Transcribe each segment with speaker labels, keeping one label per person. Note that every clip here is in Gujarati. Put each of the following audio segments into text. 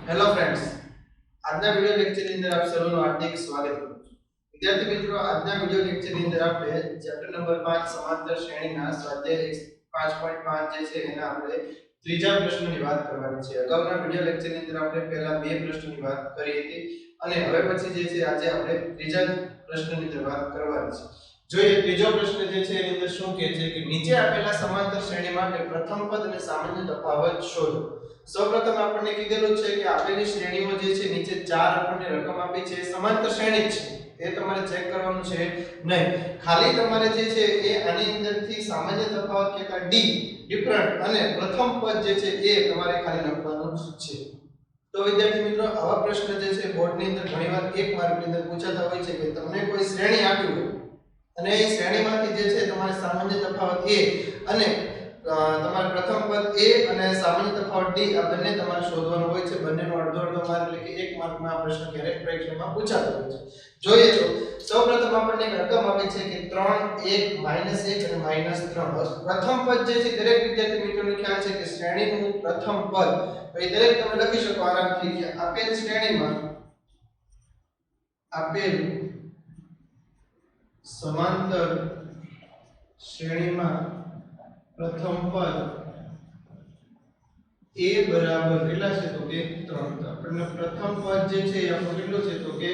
Speaker 1: હેલો ફ્રેન્ડ્સ, આજના વિડિયો લેક્ચરની અંદર આપ સૌનું હાર્દિક સ્વાગત કરું છું. વિદ્યાર્થી મિત્રો, આજના વિડિયો લેક્ચરની અંદર આપણે ચેપ્ટર નંબર 5 સમાંતર શ્રેણીના સ્વાધ્યાય 5.5 જે છે એના આપણે ત્રીજા પ્રશ્નની વાત કરવાની છે. અગાઉના વિડિયો લેક્ચરની અંદર આપણે પહેલા બે પ્રશ્નોની વાત કરી હતી અને હવે પછી જે છે આજે આપણે ત્રીજા પ્રશ્નની અંદર વાત કરવાની છે. જોઈએ ત્રીજો પ્રશ્ન જે છે એની અંદર શું કહે છે કે નીચે આપેલા સમાંતર શ્રેણી માટે પ્રથમ પદ અને સામાન્ય તફાવત શોધો. સૌપ્રથમ આપણને કીધેલું છે કે આપેલી શ્રેણીઓ જે છે નીચે ચાર આપણને રકમ આપી છે સમાંતર શ્રેણી છે. એ તમારે ચેક કરવાનું છે નહીં. ખાલી તમારે જે છે એ આની અંદરથી સામાન્ય તફાવત કહેતા ડી ડિફરન્ટ અને પ્રથમ પદ જે છે એ તમારે ખાલી લખવાનું છે. તો વિદ્યાર્થી મિત્રો, આવા પ્રશ્ન જે છે બોર્ડની અંદર ઘણીવાર એક માર્કની અંદર પૂછાતા હોય છે કે તમને કોઈ શ્રેણી આપી હોય અને એ શ્રેણીમાંથી જે છે તમારે સામાન્ય તફાવત a અને તમારે પ્રથમ પદ a અને સામાન્ય તફાવત d આ બંને તમારે શોધવાનું હોય છે. બંનેનો અડધો અડધો માર્ક એટલે કે એક માર્કમાં આ પ્રશ્ન ક્યારેક પરીક્ષામાં પૂછાતો હોય છે. જોઈએ તો સૌપ્રથમ આપણને એક રકમ આપી છે કે 3 1 -1 અને -3. પ્રથમ પદ જે છે દરેક વિદ્યાર્થી મિત્રોને ખ્યાલ છે કે શ્રેણીનું પ્રથમ પદ તો એ દરેક તમે લખી શકો આરામથી કે આપેલ શ્રેણીમાં આપેલ સમાંતર શ્રેણીમાં પ્રથમ પદ a બરાબર કેટલા છે તો કે 3. તો આપણને પ્રથમ પદ જે છે એ આપણો કેટલો છે તો કે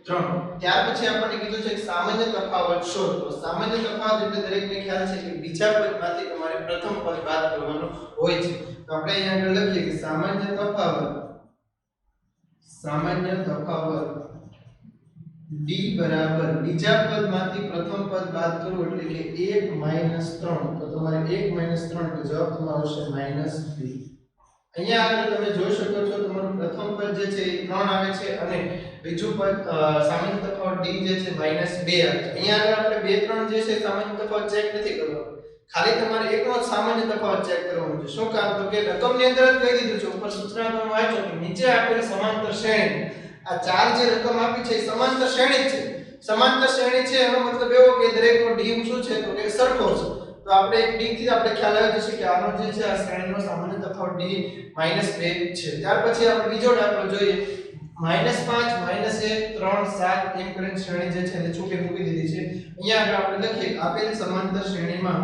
Speaker 1: 3. ત્યાર પછી આપણને કીધું છે કે સામાન્ય તફાવત શોધ. તો સામાન્ય તફાવત એટલે દરેકને ખ્યાલ છે કે બીજા પદમાંથી તમારે પ્રથમ પદ બાદ કરવાનું હોય છે. તો આપણે અહીંયા આગળ લખીએ કે સામાન્ય તફાવત d બરાબર બીજા પદમાંથી પ્રથમ પદ બાદ કરવું એટલે કે 1 - 3. તો તમારે 1 - 3 એટલે જવાબ તમારો આવશે -2. અહીંયા આગળ તમે જોઈ શકો છો તમારું પ્રથમ પદ જે છે એ 3 આવે છે અને બીજું પદ સામાન્ય તફાવત d જે છે -2 આવે છે. અહીંયા આગળ આપણે 2 3 જે છે સામાન્ય તફાવત ચેક નથી કરવાનો. ખાલી તમારે એકનો જ સામાન્ય તફાવત ચેક કરવાનો છે. શું કામ? તો કે રકમની અંદર જ કહી દીધું છે. ઉપર સૂચનામાં વાંચો કે નીચે આપેલ સમાંતર શ્રેણી આ ચાર જે રકમ આપી છે એ સમાંતર શ્રેણી છે. સમાંતર શ્રેણી છે એનો મતલબ એવો કે દરેકનો d શું છે તો કે સરખો છે. તો આપણે એક d થી આપણે ખ્યાલ આવી જશે કે આનો જે છે આ શ્રેણીનો સામાન્ય તફાવત d -2 છે. ત્યાર પછી આપણે બીજો દાખલો જોઈએ. -5 -1 3 7 એમ કરીને શ્રેણી જે છે એને છૂટી મૂકી દીધી છે. અહીંયા આગળ આપણે લખીએ આપેલ સમાંતર શ્રેણીમાં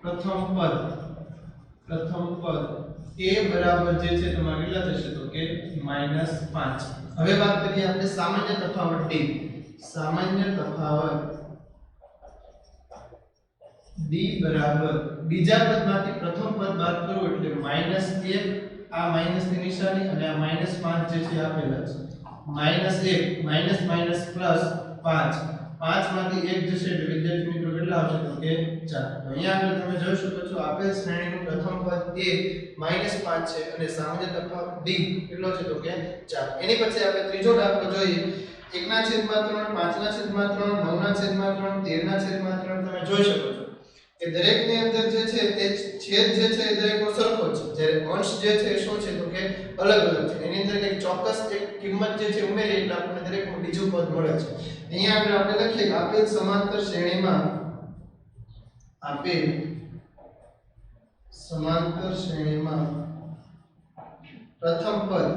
Speaker 1: પ્રથમ પદ a બરાબર જે છે તમારે કેટલા થશે તો કે -5. હવે વાત કરીએ આપણે સામાન્ય તફાવત d. સામાન્ય તફાવત d બરાબર બીજા પદમાંથી પ્રથમ પદ બાદ કરો એટલે -1. આ માઈનસની નિશાની અને આ -5 જે છે આપેલા છે. -1 પ્લસ 5. 5 માંથી 1 જશે એટલે વિદ્યાર્થી મિત્રો કેટલા આવશે તો કે 4. તો અહીંયા આગળ તમે જોઈ શકો છો આપેલ શ્રેણીનું પ્રથમ પદ a -5 છે અને સામાન્ય તફાવત d કેટલો છે તો કે 4. એની પછી આપણે ત્રીજો દાખલો જોઈએ. 1/3 5/3 9/3 13/3 તમે જોઈ શકો છો કે દરેકની અંદર જે છે તે છેદ જે છે એ દરેકનો સરખો છે. જ્યારે અંશ જે છે શું છે તો કે અલગ અલગ છે. એની અંદર એક ચોક્કસ એક કિંમત જે છે ઉમેરી એટલે આપણને દરેકનું બીજું પદ મળે છે. અહીંયા આગળ આપણે લખીએ કે આપેલ સમાંતર શ્રેણીમાં પ્રથમ પદ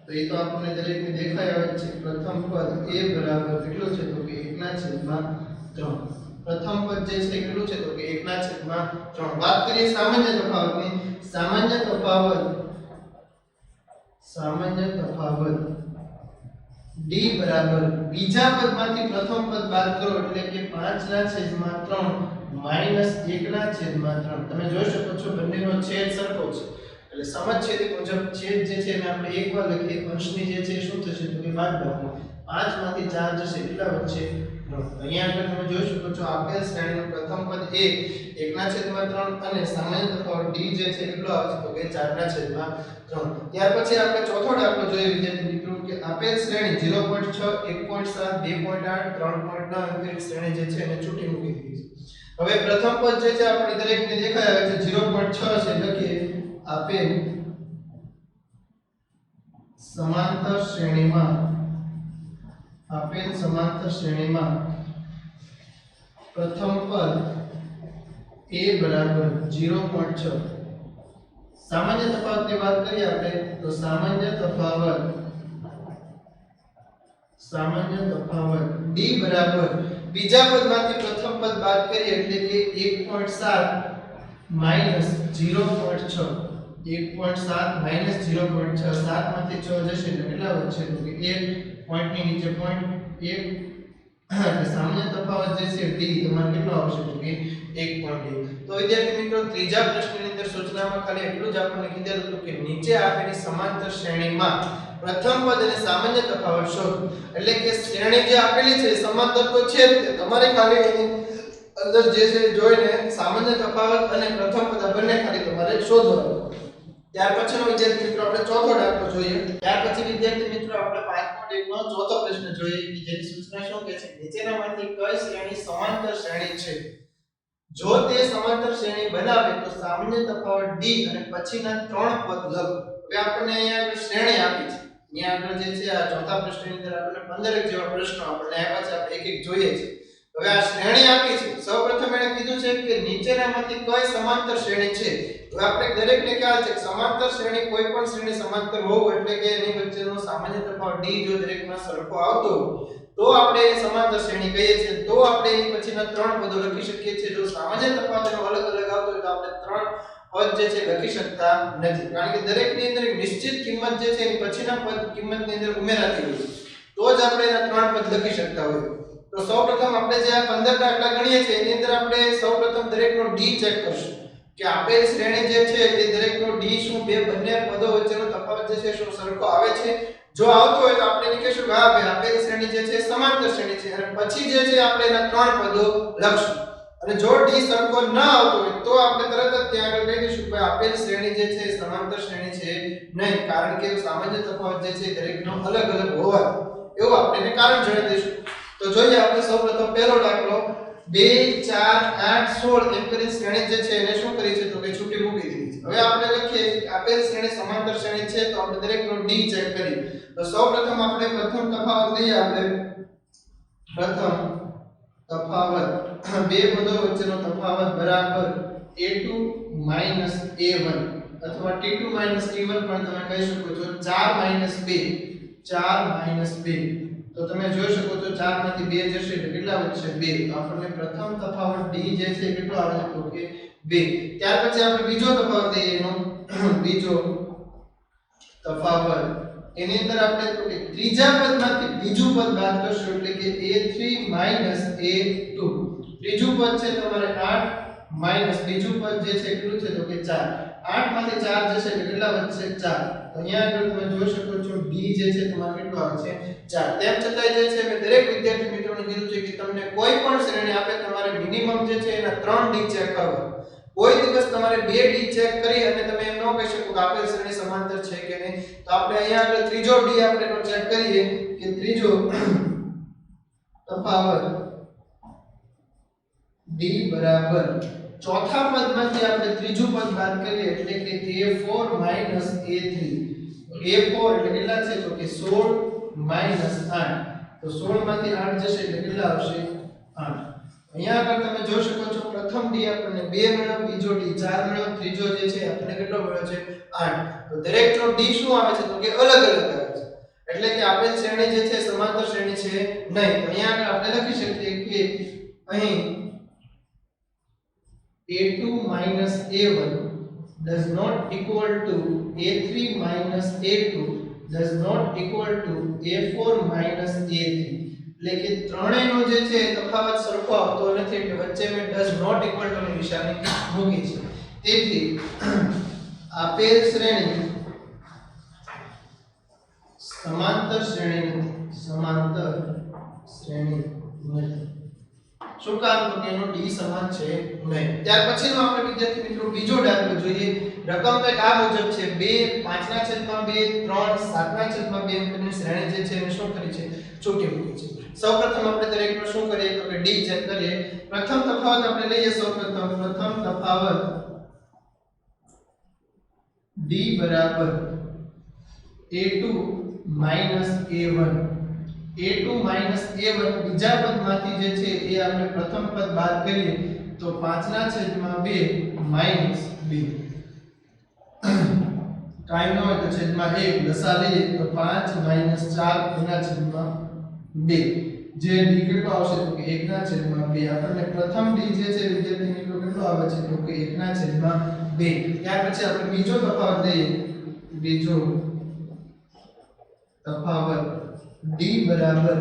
Speaker 1: તો એ તો આપણને દરેકને દેખાય આવે છે. પ્રથમ પદ a બરાબર કેટલો છે તો કે 1/3. પ્રથમ પદ જે છે કેટલું છે તો કે 1/3. વાત કરીએ સામાન્ય તફાવતની. સામાન્ય તફાવત d બરાબર બીજા પદમાંથી પ્રથમ પદ બાદ કરો એટલે કે 5/3 -1/3. તમે જોઈ શકો છો બંનેનો છેદ સરખો છે. એટલે સમછેદી મુજબ છેદ જે છે એને આપણે એકવાર લખીએ. અંશની જે છે શું થશે તો કે બાદબાકી 5 માંથી 4 જશે કેટલા વધશે 9. અહીંયા આગળ તમે જોઈ શકો છો આપેલ શ્રેણીનું પ્રથમ પદ a 1/3 અને સામાન્ય તફાવત d જે છે કેટલો આવશે તો કે 4/3. ત્યાર પછી આપણે ચોથો દાખલો જોઈએ વિદ્યાર્થી મિત્રો કે આપેલ શ્રેણી 0.6 1.7 2.8 3.9 એમ શ્રેણી જે છે એને છૂટી મૂકી દીધી છે. હવે પ્રથમ પદ જે છે આપણે દરેકને દેખાય આવે છે 0.6 છે. લખીએ આપેલ સમાંતર શ્રેણીમાં પ્રથમ પદ a બરાબર 0.6. સામાન્ય તફાવતની વાત કરીએ આપણે તો સામાન્ય તફાવત d બરાબર બીજા પદમાંથી પ્રથમ પદ બાદ કરીએ એટલે કે 1.7 માઈનસ 0.6. 1.7 માઈનસ 0.6, 7 માંથી 6 જશે એટલે કેટલા વધશે તો કે 1 પોઈન્ટની નીચે પોઈન્ટ 1 એટલે સામાન્ય તફાવત જે છે d તમારે કેટલો આવશે તો કે 1.1. તો વિદ્યાર્થી મિત્રો ત્રીજા પ્રશ્નની અંદર સૂચનામાં ખાલી એટલું જ આપણને કીધેલું હતું કે નીચે આપેલી સમાંતર શ્રેણીમાં પ્રથમ પદ અને સામાન્ય તફાવત શોધો. એટલે કે શ્રેણી જે આપેલી છે સમાંતર તો છે જ, તમારે ખાલી એની અંદર જે છે જોઈને સામાન્ય તફાવત અને પ્રથમ પદ બંને ખાલી તમારે શોધવાનું. ત્યાર પછીનો વિદ્યાર્થી મિત્રો આપણે ચોથો દાખલો જોઈએ. ત્યાર પછી વિદ્યાર્થી મિત્રો આપણે 5.1 નો ચોથો પ્રશ્ન જોઈએ કે જેની સૂચના શું કહે છે, નીચેનામાંથી કઈ શ્રેણી સમાંતર શ્રેણી છે? જો તે સમાંતર શ્રેણી બનાવે તો સામાન્ય તફાવત d અને પછીના ત્રણ પદ લખો. હવે આપણને અહીંયા આગળ શ્રેણી આપી છે. અહીંયા આગળ જે છે આ ચોથા પ્રશ્નની અંદર આપણને 15 જેવા પ્રશ્નો આપણને આપ્યા છે, આપણે એક એક જોઈએ છે. હવે આ શ્રેણી આપી છે. સૌપ્રથમ એને કીધું છે કે નીચેનામાંથી કઈ સમાંતર શ્રેણી છે. હવે આપણે દરેકને ખ્યાલ છે કે સમાંતર શ્રેણી કોઈ પણ શ્રેણી સમાંતર હોવું એટલે કે એની વચ્ચેનો સામાન્ય તફાવત d જો દરેકમાં સરખો આવતો હોય તો આપણે એ સમાંતર શ્રેણી કહીએ છીએ. તો આપણે એની પછીના ત્રણ પદો લખી શકીએ છીએ. જો સામાન્ય તફાવતનો અલગ અલગ આવતો હોય તો આપણે ત્રણ પદ જે છે લખી શકતા નથી, કારણ કે દરેકની અંદર એક નિશ્ચિત કિંમત જે છે એની પછીના પદ કિંમતની અંદર ઉમેરાતી હોય તો જ આપણે એના ત્રણ પદ લખી શકતા હોઈએ. તો સૌપ્રથમ આપણે જે આ 15 દાખલા ગણીએ છીએ એની અંદર આપણે સૌપ્રથમ દરેકનો d ચેક કરશું કે આપેલ શ્રેણી જે છે એ દરેકનો d શું બે બંને પદો વચ્ચેનો તફાવત જે છે શું સરખો આવે છે. જો આવતો હોય તો આપણે કહીશું કે હા ભાઈ આપેલ શ્રેણી જે છે સમાંતર શ્રેણી છે, અને પછી જે છે આપણે એના ત્રણ પદો લખશું. અને જો d સરખો ન આવતો હોય તો આપણે તરત જ ત્યાં આગળ કહી દઈશું કે આપેલ શ્રેણી જે છે સમાંતર શ્રેણી છે નહીં, કારણ કે સામાન્ય તફાવત જે છે દરેકનો અલગ અલગ હોવાથી એવું આપણે એને કારણ જણાવી દઈશું. તો જોઈએ આપણે સૌપ્રથમ પહેલો દાખલો 2 4 8 16 એમ કરી શ્રેણી જે છે એને શું કરી છે તો કે છૂટી મૂકી દીધી છે. હવે આપણે લખીએ કે આપેલ શ્રેણી સમાંતર શ્રેણી છે તો આપણે દરેકનો d ચેક કરીએ. તો સૌપ્રથમ આપણે પ્રથમ તફાવત લઈએ. આપણે પ્રથમ તફાવત બે પદો વચ્ચેનો તફાવત બરાબર a2 a1 અથવા t2 t1 પણ તમે કહી શકો છો. 4 2 તો તમે જોઈ શકો છો 4 માંથી 2 જશે એટલે કેટલા વધશે 2. તો આપણને પ્રથમ તફાવત d જે છે કેટલો આવે છે તો કે 2. ત્યાર પછી આપણે બીજો તફાવત લઈએ. એનો બીજો તફાવત એની અંદર આપણે તો કે ત્રીજા પદમાંથી બીજું પદ બાદ કરશું એટલે કે a3 a2. ત્રીજું પદ છે તમારે 8 માઈનસ બીજું પદ જે છે કેટલું છે તો કે 4. 8 માંથી 4 જશે એટલે કેટલા વધશે 4. તો અહીંયા આગળ તમે જોઈ શકો છો d જે છે તમારે કેટલો આવે છે 4. તેમ છતાં જે છે મેં દરેક વિદ્યાર્થી મિત્રોને કીધું છે કે તમને કોઈ પણ શ્રેણી આપે તમારે મિનિમમ જે છે એના 3 d ચેક કરવા. કોઈ દિવસ તમારે 2 d ચેક કરી અને તમે એમ ન કહી શકો કે આપેલ શ્રેણી સમાંતર છે કે નહીં. તો આપણે અહીંયા આગળ ત્રીજો d આપણે ચેક કરીએ કે ત્રીજો તફાવત d બરાબર ચોથા પદમાંથી આપણે ત્રીજું પદ બાદ કરીએ એટલે કે a4 a3. a4 એટલે કેટલા છે તો કે 16 8. તો 16 માંથી 8 જશે એટલે કેટલા આવશે 8. અહીંયા આગળ તમે જોઈ શકો છો પ્રથમ d આપણને 2 મળ્યો, બીજો d 4 મળ્યો, ત્રીજો જે છે આપણને કેટલો મળ્યો છે 8. તો દરેકનો d શું આવે છે તો કે અલગ અલગ આવે છે, એટલે કે આપેલ શ્રેણી જે છે સમાંતર શ્રેણી છે નહીં. અહીંયા આગળ આપણે લખી શકીએ કે અહીં a2 a1 does not equal to a3 a2 does not equal to a4 a3. એટલે કે ત્રણેયનો જે છે તફાવત સરખો આવતો નથી, એટલે વચ્ચે મેં does not equal to ની નિશાની મૂકી છે. તેથી આપેલ શ્રેણી સમાંતર શ્રેણી નથી. શું કારણ તો એનો d સમાન છે નહીં. ત્યાર પછીનો આપણે વિદ્યાર્થી મિત્રો બીજો દાખલો જોઈએ. રકમ કંઈક આ મુજબ છે 2 5/2 3 7/2 એમ કરીને શ્રેણી જે છે એને શું કરી છે છૂટી મૂકી છે. સૌપ્રથમ આપણે દરેકનો શું કરીએ તો કે d ચેક કરીએ. પ્રથમ તફાવત આપણે લઈએ. પ્રથમ તફાવત d બરાબર a2 a1. a2 a1 બીજા પદમાંથી જે છે એ આપણે પ્રથમ પદ બાદ કરીએ તો 5/2 માઈનસ 2 કાઈ ન હોય તો છેદમાં 1 લસા લઈએ તો 5 માઈનસ 4 એના છેદમાં 2 જે ડી કેટલો આવશે તો કે 1/2 આપણને પ્રથમ ડી જે છે વિદ્યાર્થી મિત્રો કેટલો આવે છે તો કે 1/2 ત્યાર પછી આપણે બીજો તફાવત લઈએ બીજો તફાવત d બરાબર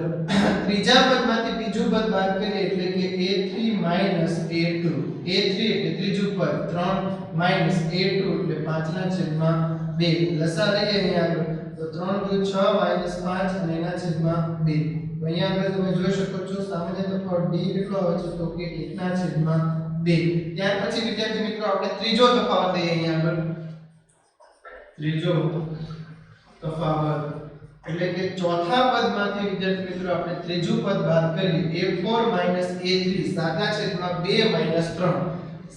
Speaker 1: ત્રીજા પદમાંથી બીજું પદ બાદ કરીએ એટલે કે a3 માઈનસ a2 a3 એટલે ત્રીજું પદ 3 માઈનસ a2 એટલે 5/2 લસા લઈએ અહીંયા આગળ તો 3 × 6 માઈનસ 5 અને એના છેદમાં 2 તો અહીંયા આગળ તમે જોઈ શકો છો સામાન્ય તફાવત d કેટલો આવે છે તો કે 1/2 ત્યાર પછી વિદ્યાર્થી મિત્રો આપણે ત્રીજો તફાવત લઈએ અહીંયા આગળ ત્રીજો તફાવત એટલે કે ચોથા પદમાંથી વિદ્યાર્થી મિત્રો આપણે ત્રીજું પદ બાદ કરીએ a4 a3 7/2 - 3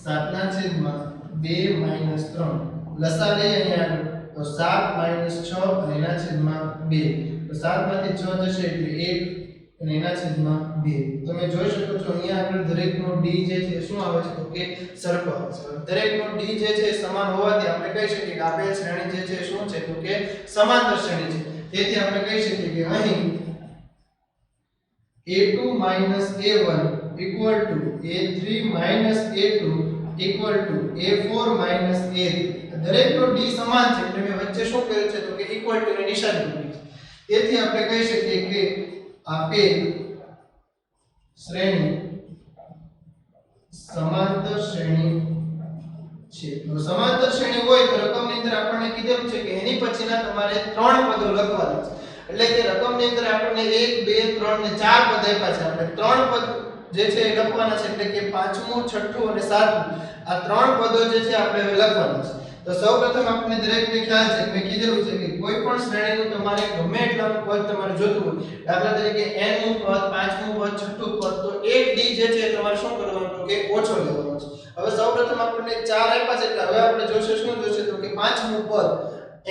Speaker 1: 7/2 - 3 લસા લઈએ અહીંયા તો 7 - 6 અને એના છેદમાં 2 તો 7 માંથી 6 જશે એટલે 1 અને એના છેદમાં 2 તમે જોઈ શકો છો અહીંયા આગળ દરેકનો d જે છે શું આવે છે તો કે સરખો દરેકનો d જે છે સમાન હોવાથી આપણે કહી શકીએ કે આપેલ શ્રેણી જે છે શું છે તો કે સમાંતર શ્રેણી છે તેથી આપણે કહી શકીએ કે અહીં a2 - a1 = a3 - a2 = a4 - a3 દરેકનો d સમાન છે એટલે મેં વચ્ચે શું કર્યું છે તો કે ઇક્વલ ટુ ની નિશાની મૂકી છે તેથી આપણે કહી શકીએ કે આપેલ શ્રેણી સમાંતર શ્રેણી છે તો સમાંતર શ્રેણી હોય તો રકમની અંદર આપણને કીધેલું છે કે એની પછીના તમારે 3 પદો લખવાના છે એટલે કે રકમની અંદર આપણને 1 2 3 ને 4 પદ આપ્યા છે આપણે 3 પદ જે છે એ લખવાના છે એટલે કે પાંચમું છઠ્ઠું અને સાતમું આ 3 પદો જે છે આપણે હવે લખવાના છે તો સૌપ્રથમ આપણે દરેકને ખ્યાલ છે મેં કીધેલું છે કે કોઈ પણ શ્રેણીનું તમારે ગમે એટલાનું પદ તમારે જોતું હોય દાખલા તરીકે n નું પદ પાંચમું પદ છઠ્ઠું પદ તો એક d જે છે તમારે શું કરવાનું તો કે ઓછો લેવાનો છે હવે સૌપ્રથમ આપણને 4 આપ્યા છે એટલે હવે આપણે જોશે શું જોશે તો કે પાંચમું પદ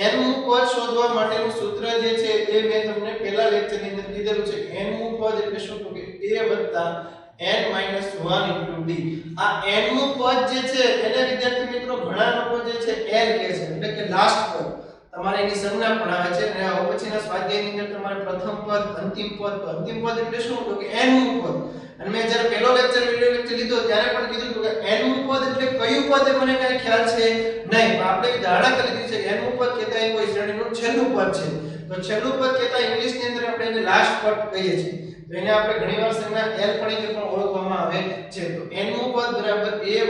Speaker 1: n નું પદ શોધવા માટેનું સૂત્ર જે છે એ મેં તમને પહેલા લેક્ચરની અંદર કીધેલું છે કે n નું પદ એટલે શું તો કે a n - 1 * d આ n નું પદ જે છે એને વિદ્યાર્થી મિત્રો ઘણા લોકો જે છે n કહે છે એટલે કે લાસ્ટ પદ તમારે એની સંજ્ઞા પણ આવે છે અને હવે પછીના સ્વાધ્યાયની અંદર તમારે પ્રથમ પદ અંતિમ પદ તો અંતિમ પદ એટલે શું તો કે n નું પદ અને મેં જ્યારે પહેલો વિડિયો લેક્ચર લીધો ત્યારે પણ કીધું કે n નું પદ એટલે કયું પદ એ મને કઈ ખ્યાલ છે નહીં પણ આપણે ધારણા કરી દીધી છે કે n નું પદ કહેતા એ કોઈ શ્રેણીનું છેલ્લું પદ છે તો છેલ્લું પદ કહેતા ઇંગ્લિશની અંદર આપણે એને લાસ્ટ પદ કહીએ છીએ તો એને આપણે ઘણીવાર સંજ્ઞા l તરીકે પણ ઓળખવામાં આવે છે તો n નું પદ બરાબર a - 1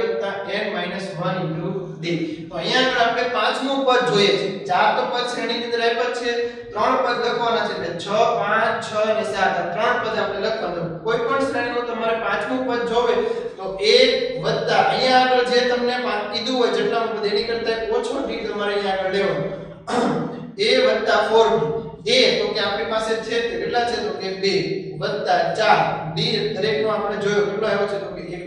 Speaker 1: * d તો અહીંયા આગળ આપણે પાંચમું પદ જોઈએ છે ચાર તો પદ શ્રેણીની અંદર આપ્યા છે ત્રણ પદ લખવાના છે એટલે 6 5 6 અને 7 આ ત્રણ પદ આપણે લખવાના કોઈ પણ શ્રેણીનું તમારે પાંચમું પદ જોવે તો 1 અહીંયા આગળ જે તમને કીધું હોય જેટલાનું પદ એની કરતા ઓછો d તમારે અહીંયા આગળ લેવાનો a + 4d a તો કે આપણી પાસે છે તે કેટલા છે તો કે 2 + 4 d દરેકનો આપણે જોયો કેટલો આવ્યો છે તો કે 1/2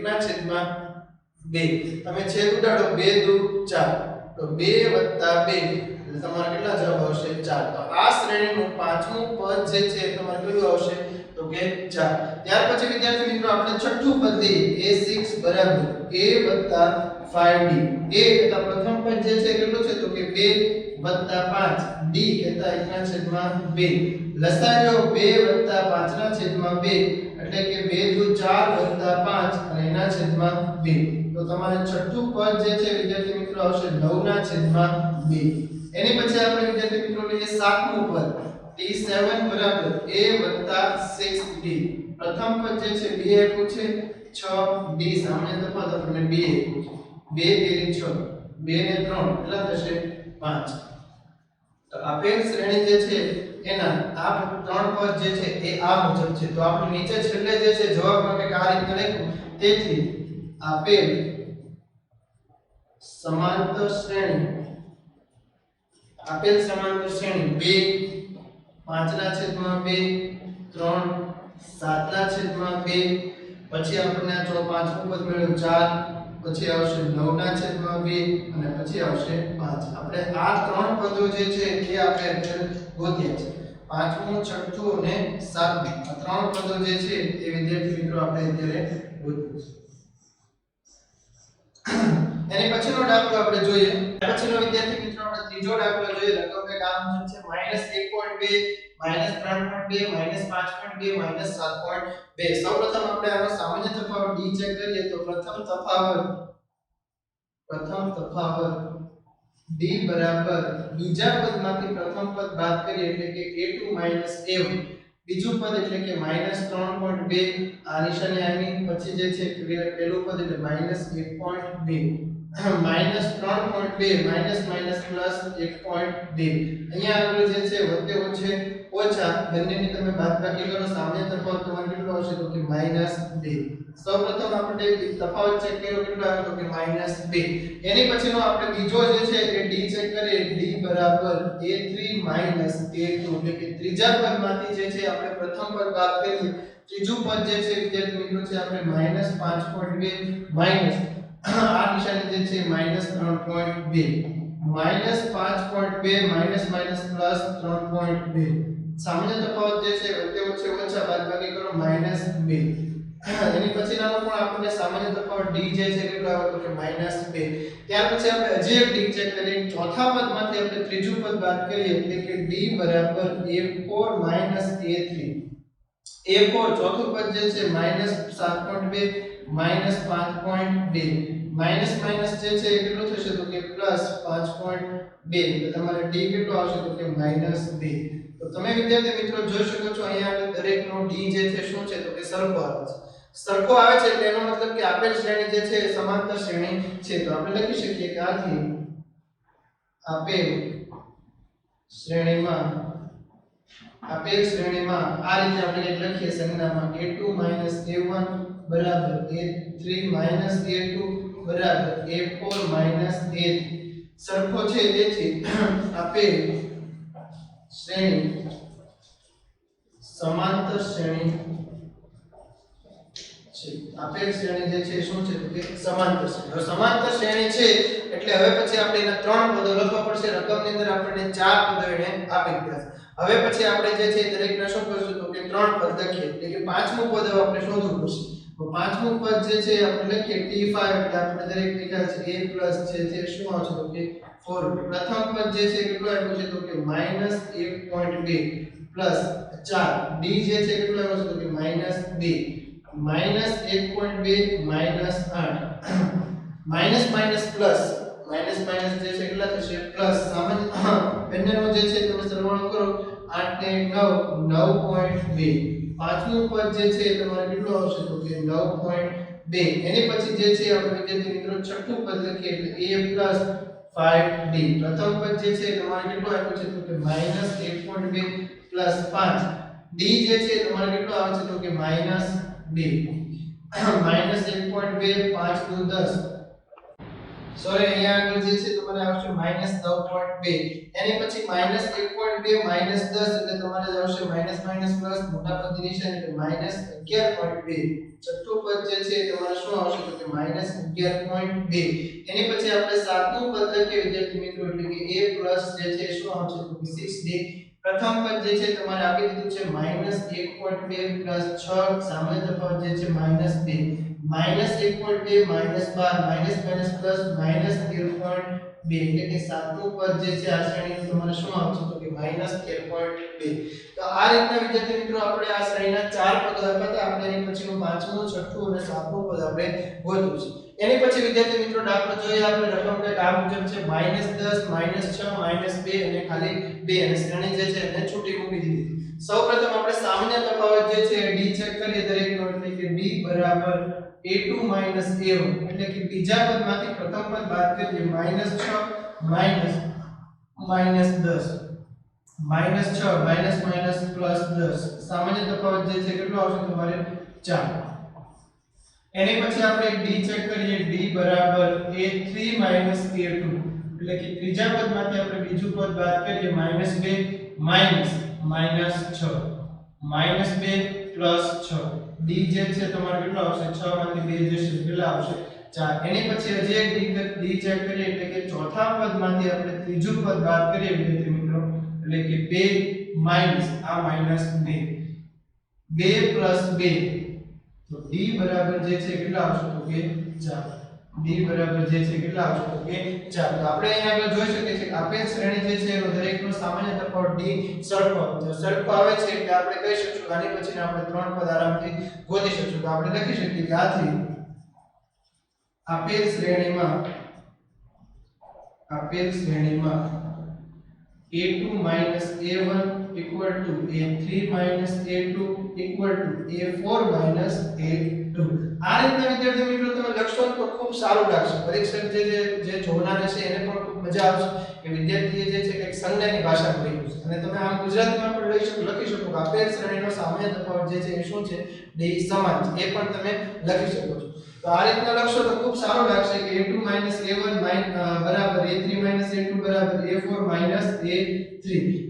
Speaker 1: તમે છેદ ઉડાડો 2 દુ 4 તો 2 + 2 એટલે તમારે કેટલા જવાબ આવશે 4 તો આ શ્રેણીનું પાંચમું પદ જે છે તમારે કયું આવશે તો કે 4 ત્યાર પછી વિદ્યાર્થી મિત્રો આપણે છઠ્ઠું પદ લઈએ a6 = a + 5d a એટલે પ્રથમ પદ જે છે કેટલું છે તો કે 2 + 5 d કહેતા 1/2 લસાઅ 2 + 5/2 એટલે કે 2 દુ 4 + 5 અને એના છેદમાં 2 તો તમારે છઠ્ઠું પદ જે છે વિદ્યાર્થી મિત્રો આવશે 9/2 એની પછી આપણે વિદ્યાર્થી મિત્રો લઈએ સાતમું પદ t7 = a + 6d પ્રથમ પદ જે છે 2 આપ્યું છે 6d સામાન્ય તફાવત આપણને 2 આપ્યું છે 2 * 6 2 ને 3 કેટલા થશે 5 તો આપેલ શ્રેણી જે છે એના આ ત્રણ પદ જે છે એ આ મુજબ છે તો આપણે નીચે છેલ્લે જે છે જવાબમાં કંઈક આ રીતે લખ્યું તેથી આપેલ સમાંતર શ્રેણી 2 5/2 3 7/2 પછી આપણને આ પાંચમું પદ મળ્યું 4 પછી આવશે 9/2 અને પછી આવશે 5 આપણે આ ત્રણ પદો જે છે એ આપણે ગોત્યા છે પાંચમું છઠ્ઠું અને સાતમું આ ત્રણ પદો જે છે એ વિદ્યાર્થી મિત્રો આપણે અત્યારે ગોત્યું છે એની પછીનો દાખલો આપણે જોઈએ. પછીનો વિદ્યાર્થી મિત્રો આપણે ત્રીજો દાખલો જોઈએ. રકમ કે કામ છે -1.2 -3.2 -5.2 -7.2. સૌપ્રથમ આપણે આનો સામાન્ય તફાવત d ચેક કરીએ તો પ્રથમ તફાવત d બરાબર બીજા પદમાંથી પ્રથમ પદ બાદ કરીએ એટલે કે a2 a1. બીજું પદ એટલે કે -3.2 આ નિશાની આવી. પછી જે છે પહેલું પદ એટલે -1.2 -3.2 માઈનસ માઈનસ પ્લસ 1.2. અહીંયા આગળ જે છે વચ્ચે ઓછે ઓછા બંનેની તમે બાદબાકી કરો સામાન્ય તફાવત તમારે કેટલો આવશે તો કે -2. સૌપ્રથમ આપણે તફાવત ચેક કર્યો કેટલો આવ્યો તો કે -2. એની પછીનો આપણે બીજો જે છે એ d ચેક કરીએ. d બરાબર a3 a2 એટલે કે ત્રીજા પદમાંથી જે છે આપણે પ્રથમ પદ બાદ કરીએ. ત્રીજું પદ જે છે વિદ્યાર્થી મિત્રો છે આપણે -5.2 માઈનસ આ નિશાની જે છે -3.2 -5.2 માઈનસ માઈનસ પ્લસ 3.2. સામાન્ય તફાવત જે છે વચ્ચે ઓછે ઓછા બાદબાકી કરો -2. એની પછીનાનો પણ આપણને સામાન્ય તફાવત d જે છે કેટલો આવે તો કે -2. ત્યાર પછી આપણે હજી એક d ચેક કરીએ. ચોથા પદમાંથી આપણે ત્રીજું પદ બાદ કરીએ એટલે કે d બરાબર a4 a3. a4 ચોથું પદ જે છે -7.2 -5.2. માઈનસ માઈનસ જે છે એ કેટલું થશે તો કે +5.2. તો તમારે d કેટલો આવશે તો કે -2. તો તમે વિદ્યાર્થી મિત્રો જોઈ શકો છો અહીંયા દરેકનો d જે છે શું છે તો કે સરખો આવે છે. સરખો આવે છે એટલે એનો મતલબ કે આપેલ શ્રેણી જે છે એ સમાંતર શ્રેણી છે. તો આપણે લખી શકીએ કે આથી આપેલ શ્રેણીમાં આ રીતે આપણે લખીએ સંજ્ઞામાં a2 a1 બરાબર a3 a2 બરાબર a4 a3 સરખો છે. તેથી આપેલ શ્રેણી સમાંતર શ્રેણી છે. આપેલ શ્રેણી જે છે શું છે તો કે સમાંતર શ્રેણી. હવે સમાંતર શ્રેણી છે એટલે હવે પછી આપણે એના ત્રણ પદો લખવા પડશે. રકમની અંદર આપણને ચાર પદો એને આપી દીધા છે. હવે પછી આપણે જે છે દરેકને શું કરશું તો કે ત્રણ પદ લખીએ એટલે કે પાંચમું પદ આપણે શોધવું પડશે. તો પાંચમું પદ જે છે આપણે લખીએ t5 એટલે આપણે દરેક નિકાલ છે a પ્લસ જે છે શું આવશે તો કે 4. પ્રથમ પદ જે છે કેટલો આવ્યો છે તો કે -1.2 પ્લસ 4. d જે છે કેટલો આવ્યો છે તો કે -2 -1.2 -8. Minus minus plus minus minus જે છે કેટલા થશે પ્લસ. સામાન્ય બંનેનો જે છે તમે સરવાળો કરો 8 ને 9 9.2. પાંચમું પદ જે છે તમારે કેટલું આવશે તો કે 9.2. એની પછી જે છે આપણે વિદ્યાર્થી મિત્રો છઠ્ઠું પદ લખીએ એટલે a 5d. પ્રથમ પદ જે છે તમારે કેટલું આપ્યું છે તો કે -1.2 પ્લસ 5. d જે છે તમારે કેટલું આવે છે તો કે -2 -1.2 5 દુ 10. સોરી અહીંયા આગળ જે છે તમારે આવશે -9.2. એની પછી -1.2 -10 એટલે તમારે આવશે માઈનસ માઈનસ પ્લસ મોટા પદની નિશાની એટલે -11.2. છઠ્ઠું પદ જે છે તમારે શું આવશે તો કે -11.2. એની પછી આપણે સાતમું પદ લખીએ વિદ્યાર્થી મિત્રો એટલે કે a પ્લસ જે છે શું આવશે તો કે 6d. પ્રથમ પદ જે છે તમારે આપી દીધું છે -1.2 પ્લસ 6. સામાન્ય તફાવત જે છે -2 -1.2 -12 માઈનસ માઈનસ પ્લસ -13.2 એટલે કે સાતમું પદ જે છે આ શ્રેણીનું તમારે શું આવશે તો કે -13.2. તો આ રીતના વિદ્યાર્થી મિત્રો આપણે આ શ્રેણીના ચાર પદો આપ્યા હતા. આપણે એની પછીનું પાંચમું છઠ્ઠું અને સાતમું પદ આપણે ગોતવું છે. એની પછી વિદ્યાર્થી મિત્રો દાખલો જોઈએ આપણે. રકમ કંઈક આ મુજબ છે -10 -6 -2 અને ખાલી 2 અને શ્રેણી જે છે એને છૂટી મૂકી દીધી. સૌપ્રથમ આપણે સામાન્ય તફાવત જે છે d ચેક કરીએ દરેકનો એટલે કે d બરાબર a2 a1 એટલે કે બીજા પદમાંથી પ્રથમ પદ બાદ કરીએ -6 -10 -6 પ્લસ 10. સામાન્ય તફાવત જે છે કેટલો આવશે તમારે 4. એની પછી આપણે d ચેક કરીએ. d બરાબર a3 a2 એટલે કે ત્રીજા પદમાંથી આપણે બીજું પદ બાદ કરીએ -2 -6 પ્લસ 6. d જે છે તમારે કેટલો આવશે 6 માંથી 2 જશે કેટલા આવશે 4. એની પછી હજી એક d ચેક કરીએ એટલે કે ચોથા પદમાંથી આપણે ત્રીજું પદ બાદ કરીએ વિદ્યાર્થી મિત્રો એટલે કે 2 માઈનસ આ -2 2 પ્લસ 2. તો d બરાબર જે છે કેટલા આવશે તો કે 4 d બરાબર જે છે કેટલા આવશે તો કે 4. તો આપણે અહીંયા આગળ જોઈ શકીએ છીએ કે આપેલ શ્રેણી જે છે એનો દરેકનો સામાન્ય તફાવત d સરખો આવે. જો સરખો આવે છે એટલે આપણે કહી શકશું આની પછીના આપણે ત્રણ પદ આરામથી ગોતી શકશું. તો આપણે લખી શકીએ કે આથી આપેલ શ્રેણીમાં a2 a1 equal to a3 a2 equal to a4 a2. આ રીતના વિદ્યાર્થી મિત્રો તમે લખશો તો ખૂબ સારું લાગશે. પરીક્ષક જે જોનાર છે એને પણ ખૂબ મજા આવશે કે વિદ્યાર્થીએ જે છે એક સંજ્ઞાની ભાષા લખ્યું છે અને તમે આમ ગુજરાતીમાં પણ લખી શકો કે આપેલ શ્રેણીનો સામાન્ય તફાવત જે છે એ શું છે d સમાન છે. એ પણ તમે લખી શકો છો. તો આ રીતના લખશો તો ખૂબ સારું લાગશે કે a2 a1 બરાબર a3 a2 બરાબર a4 a3.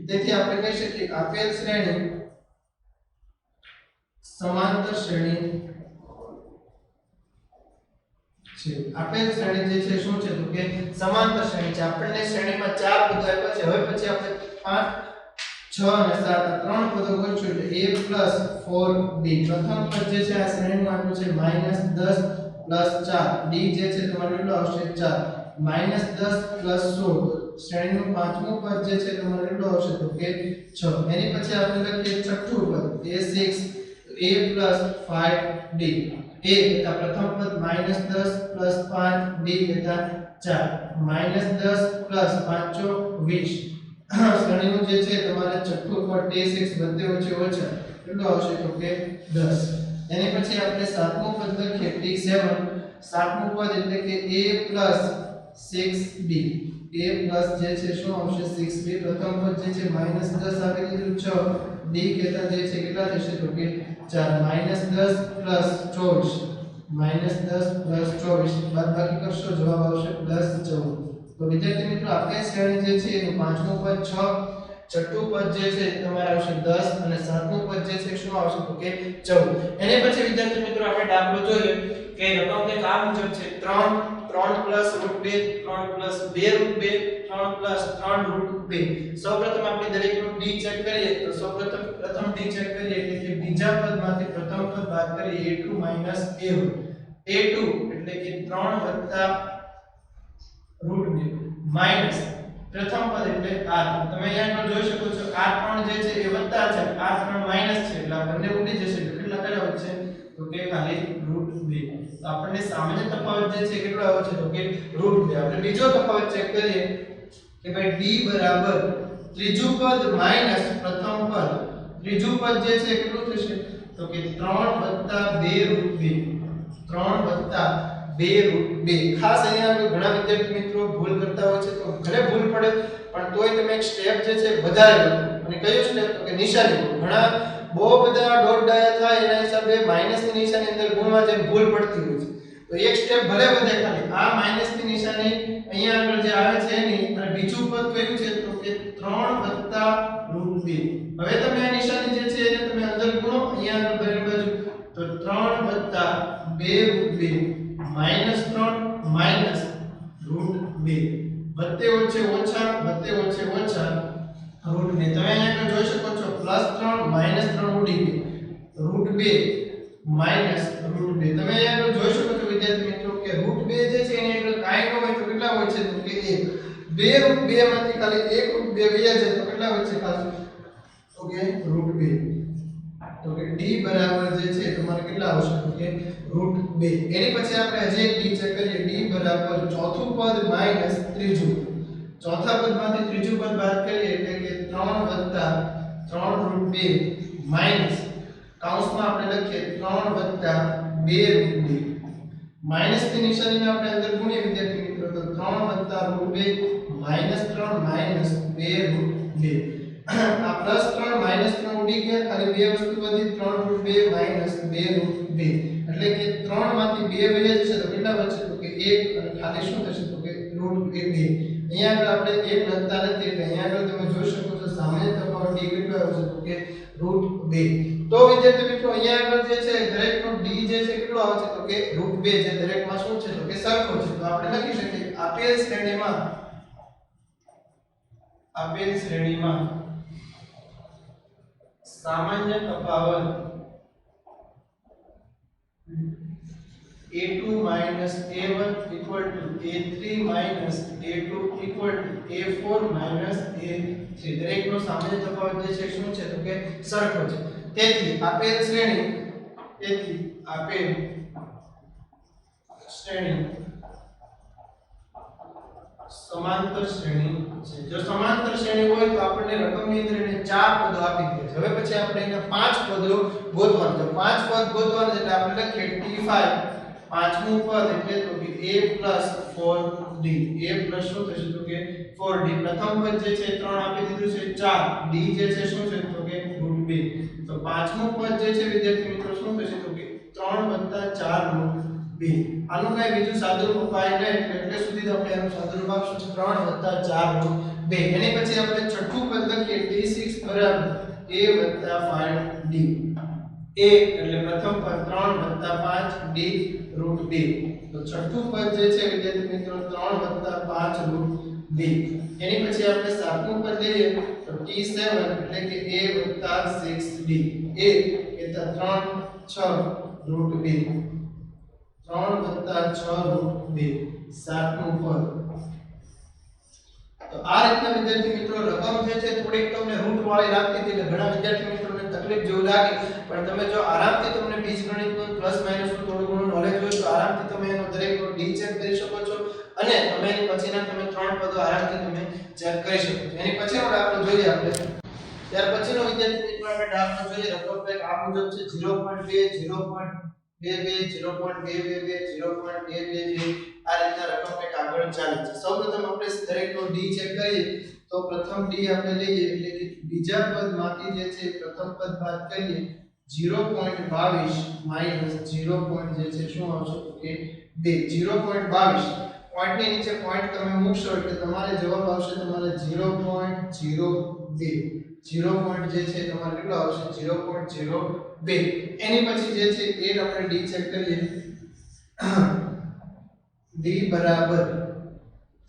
Speaker 1: તેથી આપણે કહી શકીએ કે આપેલ શ્રેણી સમાંતર શ્રેણી છે. આપેલ શ્રેણી જે છે શું છે તો કે સમાંતર શ્રેણી છે. આપણને શ્રેણીમાં ચાર પદો આપ્યા છે. હવે પછી આપણે 5 6 અને 7 આ ત્રણ પદો ગોઠવીશું એટલે a 4b. પ્રથમ પદ જે છે આ શ્રેણીમાં આપ્યું છે -10 4. d જે છે તમારે કેટલો આવશે 4 -10 16. શ્રેણીનું પાંચમું પદ જે છે તમારે કેટલો આવશે તો કે 6. એની પછી આપણે લખીએ છઠ્ઠું પદ a6 a 5d. a એટલે પ્રથમ પદ -10 5 d એટલે 4 -10 5 20. શ્રેણીનું જે છે તમારે છઠ્ઠું પદ a6 વચ્ચે ઓછા કેટલો આવશે તો કે 10. એની પછી આપણે સાતમું પદ લખીએ t7. સાતમું પદ એટલે કે a 6b. a પ્લસ જે છે શું આવશે 6b. પ્રથમ પદ જે છે -10 આપી દીધું 6 d કહેતા જે છે કેટલા થશે તો કે 4 -10 24 બાદબાકી કરશો જવાબ આવશે +14. તો વિદ્યાર્થી મિત્રો આપેલ શ્રેણી જે છે એનું પાંચમું પદ 6, છઠ્ઠું પદ જે છે તમારે આવશે 10 અને સાતમું પદ જે છે શું આવશે તો કે 14. એને પછી વિદ્યાર્થી મિત્રો આપણે દાખલો જોઈએ કે રકમ કંઈક આ મુજબ છે 3 3 + √2 3 + 2 √2 3 + 3 √2. સૌપ્રથમ આપણે દરેકનો d ચેક કરીએ તો સૌપ્રથમ d ચેક કરીએ એટલે કે બીજા પદમાંથી પ્રથમ પદ બાદ કરીએ a2 - a1. a2 એટલે કે 3 + √2 માઈનસ પ્રથમ પદ એટલે r. તમે અહીંયા જોઈ શકો છો r3 જે છે એ વત્તા છે, r3 માઈનસ છે એટલે આ બંને ઉડી જશે. કેટલા કર્યા વચ્ચે તો કે ખાલી √2. તો આપણને સામાન્ય તફાવત જે છે કેટલો આવ્યો છે તો કે √2. આપણે બીજો તફાવત ચેક કરીએ કે ભાઈ d બરાબર ત્રીજું પદ માઈનસ પ્રથમ પદ. ત્રીજું પદ જે છે કેટલું થશે તો કે 3 + 2 √2. 3 + 2 √2. ખાસ અહીંયા ઘણા વિદ્યાર્થી મિત્રો ભૂલ કરતા હોય છે તો ઘરે ભૂલ પડે પણ તોય તમે એક સ્ટેપ જે છે વધારે લો. અને કયું સ્ટેપ તો કે નિશાની. ઘણા બહુ બધા ડોટ ડાયા થાય એના હિસાબે માઈનસની નિશાની અંદર ગુણવા જેમ ભૂલ પડતી હોય છે. તો એક સ્ટેપ ભલે વધે ખાલી આ માઈનસની નિશાની અહીંયા આગળ જે આવે છે એની અને બીજું પદ કયું છે તો કે 3 + √2. હવે તમે આ નિશાની જે છે એને તમે અંદર ગુણો અહીંયા આગળ બંને બાજુ તો 3 + 2 √2 -3 -√2 વત્તે ઓછે ઓછા વત્તે ઓછે ઓછા √2. તમે અહીંયા આગળ જોઈ શકો છો +3 -3 ઉડી ગયું √2 -√2. તમે અહીંયા આગળ જોઈ શકો છો વિદ્યાર્થી મિત્રો કે √2 જે છે એની આગળ કાંઈ ન હોય તો કેટલા હોય છે તો કે 1. 2 √2 માંથી ખાલી 1 √2 વયા જાય તો કેટલા હોય છે ખાલી તો કે √2. તો કે d બરાબર જે છે તમારે કેટલા આવશે તો કે √2. એની પછી આપણે હજી એક d ચેક કરીએ d બરાબર ચોથું પદ માઈનસ ત્રીજું. ચોથા પદમાંથી ત્રીજું પદ બાદ કરીએ એટલે કે 3 + 3 √2 માઈનસ કૌંસમાં આપણે લખીએ 3 + 2 √2. માઈનસની નિશાનીને આપણે અંદર ગુણીએ વિદ્યાર્થી મિત્રો તો 3 + √2 -3 -2 √2. આ +3 -3 ઉડી ગયા ખાલી બે વસ્તુ વધી 3 √2 -2 √2. એટલે કે 3 માંથી 2 વહી જશે તો કેટલા બચશે તો કે 1 અને ખાલી શું થશે તો કે √2. અહીંયા આગળ આપણે 1 લખતા નથી એટલે અહીંયા આગળ તમે જોઈ શકો છો સામાન્ય તફાવત d કેટલો આવશે તો કે √2. તો વિદ્યાર્થી મિત્રો અહીંયા આગળ જે છે દરેકનો d જે છે કેટલો આવે છે તો કે √2 જે દરેકમાં શું છે તો કે સરખો છે. તો આપણે લખી શકીએ આપેલ શ્રેણીમાં સામાન્ય તફાવત a2 minus a1 equal to a3 minus a2 equal to a4 minus a3 દરેકનો સામાન્ય તફાવત જે છે શું છે તો કે સરખો છે તેથી આપેલ શ્રેણી સમાંતર શ્રેણી છે જો સમાંતર શ્રેણી હોય તો આપણને રકમની અંદર એને ચાર પદો આપી દે છે હવે પછી આપણે એને પાંચ પદો ગોતવાના છે પાંચ પદ ગોતવાના એટલે આપણે લખીએ t5 પાંચમું પદ એટલે તો કે a 4d a શું થશે તો કે 4d પ્રથમ પદ જે છે 3 આપી દીધું છે 4 d જે છે શું છે તો કે √2 તો પાંચમું પદ જે છે વિદ્યાર્થી મિત્રો શું થશે તો કે 3 + 4 √2 આનું કઈ બીજું સાદુરૂપ અપાય નહીં એટલે સુધી તો આપણે આનું સાદુરૂપ આપશું 3 + 4 √2 એની પછી આપણે છઠ્ઠું પદ લખીએ d6 = a + 5d a એટલે પ્રથમ પદ 3 + 5 d √2 તો છઠ્ઠું પદ જે છે વિદ્યાર્થી મિત્રો 3 + 5 √2 એની પછી આપણે સાતમું પદ લઈએ તો t7 એટલે કે a + 6d a એટલે 3 6 √2 3 + 6 √2 સાતમું પદ તો આ રીતના વિદ્યાર્થી મિત્રો રકમ જે છે થોડીક તમને રૂટ વાળી લાગતી હતી એટલે ઘણા વિદ્યાર્થી મિત્રોને તકલીફ જેવું લાગે પણ તમે જો આરામથી તમને બીજગણિતનું પ્લસ માઈનસ નું થોડું ઘણું નોલેજ હોય તો આરામથી તમે એનો દરેકનો ડી ચેક કરી શકો છો અને તમે એની પછીના તમે ત્રણ પદો આરામથી તમે ચેક કરી શકો છો એની પછીનો દાખલો જોઈએ આપણે ત્યાર પછીનો વિદ્યાર્થી મિત્રો આપણે દાખલો જોઈએ રકમ કંઈક આ મુજબ છે 0.2 આ રીતના રકમ કંઈક આગળ ચાલે છે સૌપ્રથમ આપણે દરેકનો ડી ચેક કરીએ તો પ્રથમ ડી આપણે લઈએ એટલે કે બીજા પદમાંથી જે છે પ્રથમ પદ બાદ કરીએ 0.22 માઈનસ 0. જે છે શું આવશે તો કે 2 0.22 પોઈન્ટની નીચે પોઈન્ટ તમે મૂકશો એટલે તમારે જવાબ આવશે તમારે 0.02 0 પોઈન્ટ જે છે તમારે કેટલો આવશે 0.02 એની પછી જે છે એ આપણે ડી ચેક કરીએ d બરાબર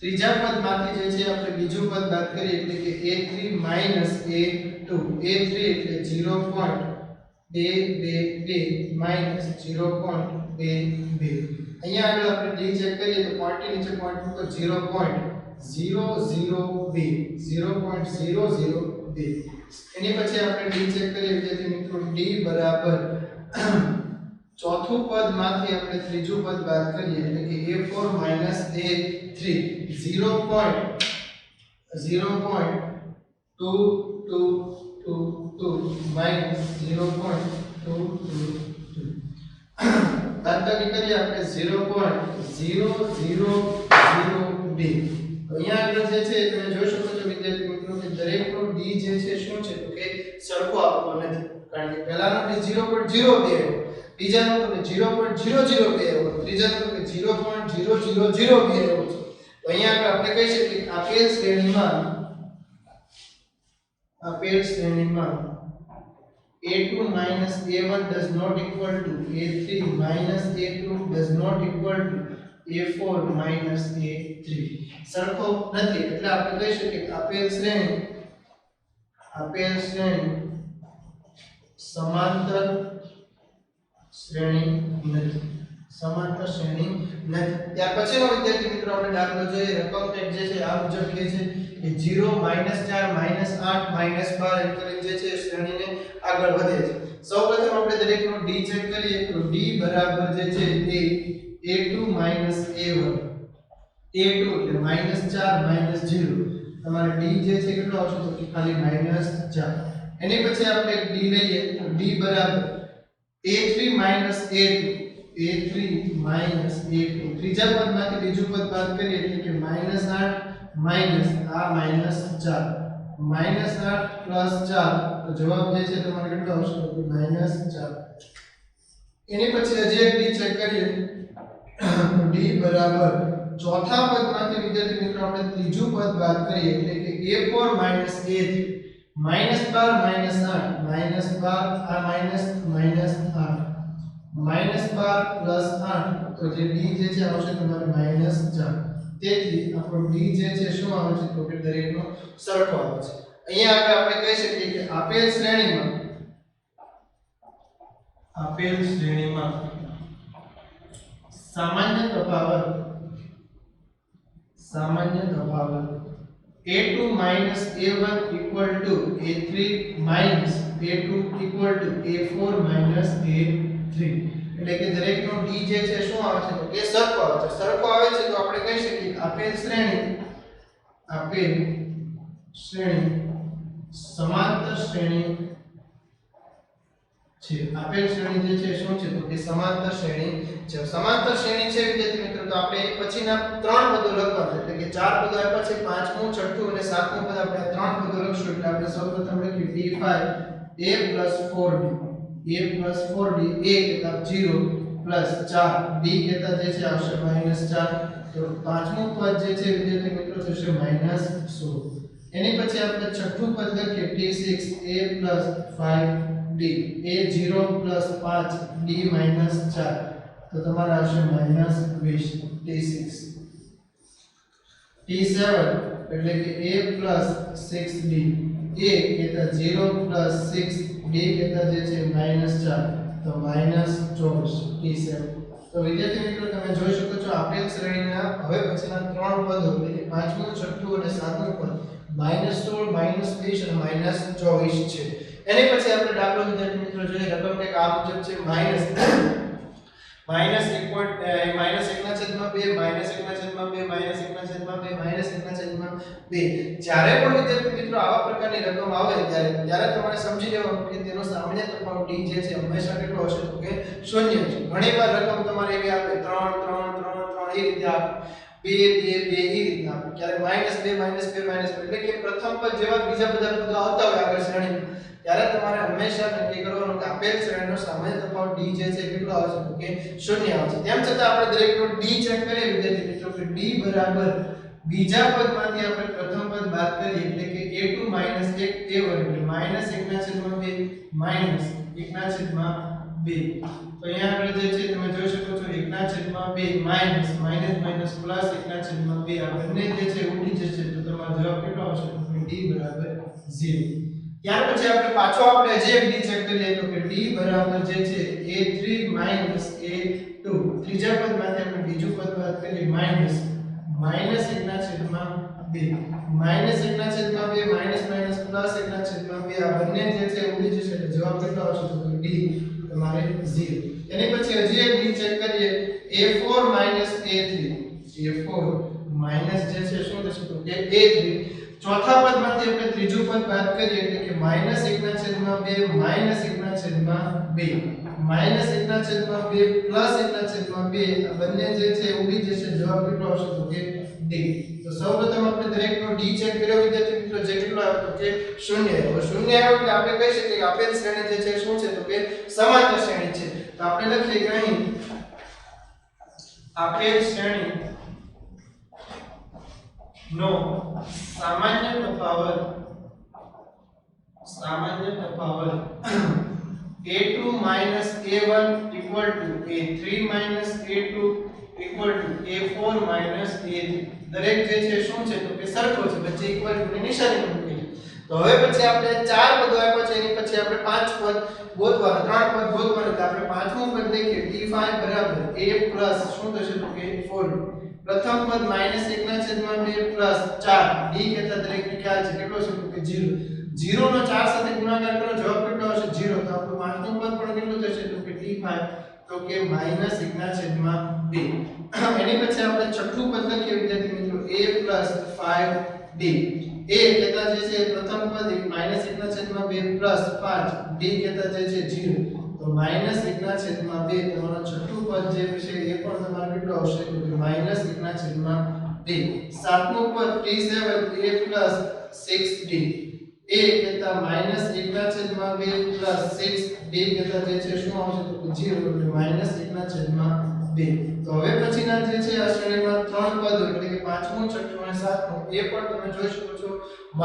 Speaker 1: ત્રીજા પદમાંથી જે છે આપણે બીજું પદ બાદ કરીએ એટલે કે a3 માઈનસ a2 a3 એટલે 0.222 માઈનસ 0.22 અહીંયા આગળ આપણે d ચેક કરીએ તો પોઈન્ટની નીચે પોઈન્ટ ઉપર 0.002 એની પછી આપણે d ચેક કરીએ વિદ્યાર્થી મિત્રો d બરાબર ચોથું પદમાંથી આપણે ત્રીજું પદ બાદ કરીએ એટલે કે a4 માઈનસ a3 0.2222 માઈનસ 0.222 તાત્કાલિક કરીએ આપણે 0.0002 અહીંયા આગળ જે છે તમે જોઈ શકો છો વિદ્યાર્થી મિત્રો કે દરેકનો d જે છે શું છે તો કે સરખો આપવો નથી કારણ કે પહેલાનો d 0.02 બીજાનો તો 0.002 આવ્યો ત્રીજાનો તો 0.0002 આવ્યો છે તો અહીંયા આગળ આપણે કહી શકીએ કે આપેલ શ્રેણીમાં a2 minus a1 does not equal to a3 minus a2 does not equal to a4 minus a3 સરખો નથી એટલે આપણે કહી શકીએ કે આપેલ શ્રેણી સમાંતર શ્રેણી નથી ત્યાર પછીનો વિદ્યાર્થી મિત્રો આપણે દાખલો જોઈએ રકમ કંઈક જે છે આ મુજબ કહે છે કે 0 -4 -8 -12 એમ કરીને જે છે શ્રેણીને આગળ વધે છે સૌપ્રથમ આપણે દરેકનો d ચેક કરીએ તો d બરાબર જે છે એ a2 a1 a2 એટલે -4 -0 તમારે d જે છે કેટલો આવશે તો કે ખાલી -4 એની પછી આપણે d લઈએ તો d બરાબર a3 a2 ત્રીજા પદમાંથી બીજું પદ બાદ કરીએ એટલે કે -8 માઈનસ આ -4 -8 + 4 તો જવાબ જે છે તમારે કેટલો આવશે તો કે -4 એની પછી હજી એક d ચેક કરીએ તો d બરાબર ચોથા પદમાંથી વિદ્યાર્થી મિત્રો આપણે ત્રીજું પદ બાદ કરીએ એટલે કે a4 - a3 -12 -8 -12 આ -8 -12 + 8 તો જે d જે છે આવશે તમારે -4 તેથી આપણો d જે છે શું આવે છે તો કે દરેકનો સરખો આવે છે અહીંયા આગળ આપણે કહી શકીએ કે આપેલ શ્રેણીમાં સામાન્ય તફાવત a2 minus a1 equal to a3 minus a2 equal to a4 minus a3 એટલે કે દરેકનો d જે છે શું આવે છે તો કે સરખો આવે છે. સરખો આવે છે તો આપણે કહી શકીએ કે આપેલ શ્રેણી સમાંતર શ્રેણી છે. આપેલ શ્રેણી જે છે શું છે તો કે સમાંતર શ્રેણી છે. સમાંતર શ્રેણી છે વિદ્યાર્થી મિત્રો તો આપણે પછીના ત્રણ પદો લખવા છે એટલે કે ચાર પદો આપ્યા છે, પાંચમું, છઠ્ઠું અને સાતમું પદ આપણે ત્રણ પદો લખશું એટલે આપણે સૌપ્રથમ લખ્યું d5 a + 4d a કહેતા 0 + 4 d કહેતા જે છે આવશે -4 તો પાંચમું પદ જે છે વિદ્યાર્થી મિત્રો થશે -16. એની પછી આપણે છઠ્ઠું પદ લખીએ t6 a + 5d a 0 + 5d -4 તો તમારે આવશે -20 t6 t7 એટલે કે a + 6d a કહેતા 0 + 6d કહેતા જે છે -4 તો -24 t7. તો વિદ્યાર્થી મિત્રો તમે જોઈ શકો છો આપેલ શ્રેણીના હવે પછીના ત્રણ પદો એટલે કે પાંચમું, છઠ્ઠું અને સાતમું પદ -16 -20 અને -24 છે. એની પછી આપણે દાખલો વિદ્યાર્થી મિત્રો જોઈએ રકમ કંઈક આ મુજબ છે -1/2 -1/2 -1/2 જ્યારે પણ વિદ્યાર્થી મિત્રો આવા પ્રકારની રકમ આવે ત્યારે તમારે સમજી લેવાનું કે તેનો સામાન્ય તફાવત d જે છે હંમેશા કેટલો હશે તો કે 0 છે. ઘણીવાર રકમ તમારે એવી આપે 3 3 3 3 એ રીતે આપે 2 2 2 એ રીતે આપે ક્યારેક -2 -2 એટલે કે પ્રથમ પદ જેવા બીજા બધા પદો આવતા હોય આગળ શ્રેણીમાં ત્યારે તમારે હંમેશા નક્કી કરવાનું કે આપેલ શ્રેણીનો સામાન્ય તફાવત d જે છે કેટલો આવશે તો કે 0 આવશે. તેમ છતાં આપણે દરેકનો d ચેક કરીએ વિદ્યાર્થી મિત્રો કે d બરાબર બીજા પદમાંથી આપણે પ્રથમ પદ બાદ કરીએ એટલે કે a2 - 1 a1 એટલે -1/2 તો અહીંયા આપણે જે છે તમે જોઈ શકો છો 1/2 માઈનસ માઈનસ પ્લસ 1/2 આ બંને જે છે ઉડી જશે તો તમારો જવાબ કેટલો આવશે તો d બરાબર 0. ત્યાર પછી આપણે પાછો આપણે હજી એક d ચેક કરીએ તો કે d બરાબર જે છે a3 - a2 ત્રીજા પદમાંથી આપણે બીજું પદ બાદ કરીએ -1/2 -1/2 માઈનસ પ્લસ 1/2 આ બંને જે છે ઉડી જશે એટલે જવાબ કેટલો આવશે તો d તમારે 0. એની પછી હજી એક d ચેક કરીએ a4 - a3 માઈનસ જે છે શું થશે તો કે a3 ચોથા પદમાંથી આપણે ત્રીજું પદ બાદ કરીએ એટલે કે -1/2 પ્લસ 1/2 આ બંને જે છે ઉડી જશે જવાબ કેટલો આવશે તો કે d. તો સૌપ્રથમ આપણે દરેકનો d ચેક કર્યો વિદ્યાર્થી મિત્રો જે કેટલો આવ્યો તો કે 0 આવ્યો. 0 આવ્યો એટલે આપણે કહી શકીએ કે આપેલ શ્રેણી જે છે શું છે તો કે સમાંતર શ્રેણી છે. તો આપણે લખીએ કે અહીં આપેલ શ્રેણી નો સામાન્ય તફાવત a2 - a1 equal to a3 - a2 equal to a4 - a3 દરેક જે છે શું છે તો કે સરખો છે વચ્ચે ઇક્વલ ટુ ની નિશાની મૂકી. તો હવે પછી આપણે ચાર પદો આપ્યા છે એની પછી આપણે પાંચ પદ ગોતવાના ત્રણ પદ ગોતવાના એટલે આપણે પાંચમું પદ લખીએ d5 બરાબર a પ્લસ શું થશે તો કે 4 પ્રથમ પદ -1/2 પ્લસ 4 d કહેતા દરેકને ખ્યાલ છે કેટલો છે તો કે 0 0 નો 4 સાથે ગુણાકાર કરો જવાબ કેટલો આવશે 0 તો આપણું પાંચમું પદ પણ કેટલું થશે તો કે d5 તો કે -1/2 એની પછી આપણે છઠ્ઠું પદ લખીએ વિદ્યાર્થી મિત્રો a + 5d a કહેતા જે છે પ્રથમ પદ -1/2 પ્લસ 5 d કહેતા જે છે 0 તો -1/2 તમારો છઠ્ઠું પદ જે છે એ પણ તમારે કેટલો આવશે તો કે -1/2 સાતમું પદ t7 a + 6d a કહેતા -1/2 પ્લસ 6d કહેતા જે છે શું આવશે તો કે 0 એટલે -1/2. તો હવે પછીના જે છે આ શ્રેણીમાં ત્રણ પદો એટલે કે પાંચમું, છઠ્ઠું અને સાતમું એ પણ તમે જોઈ શકો છો -1/2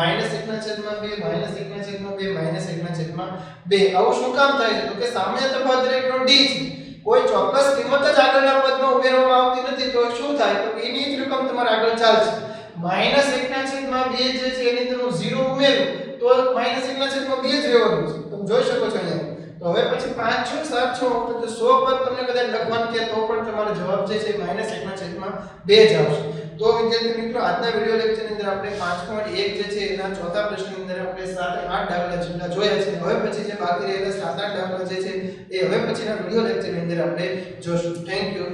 Speaker 1: -1/2 આવું શું કામ થાય છે તો કે સામાન્ય તફાવત દરેકનો d છે. કોઈ ચોક્કસ કિંમત જ આગળના પદમાં ઉમેરવામાં આવતી નથી તો શું થાય તો એની જ રકમ તમારે આગળ ચાલશે. -1/2 જે છે એની અંદર હું 0 ઉમેરું તો -1/2 જ રહેવાનું છે તમે જોઈ શકો છો અહીંયા. તો તો હવે પછી 5 6 7 6 તો 100 પર તમને કદાચ લખવાનું કે તો પણ તમારો જવાબ જે છે -1/2 જ આવશે. તો વિદ્યાર્થી મિત્રો આજના વિડિયો લેક્ચરની અંદર આપણે 5.1 જે છે એના ચોથા પ્રશ્નની અંદર આપણે 7 8 દાખલા જેટલા જોયા છે. હવે પછી જે બાકી રહેલા 7 8 દાખલા જે છે એ હવે પછીના વિડિયો લેક્ચરની અંદર આપણે જોશું. Thank you.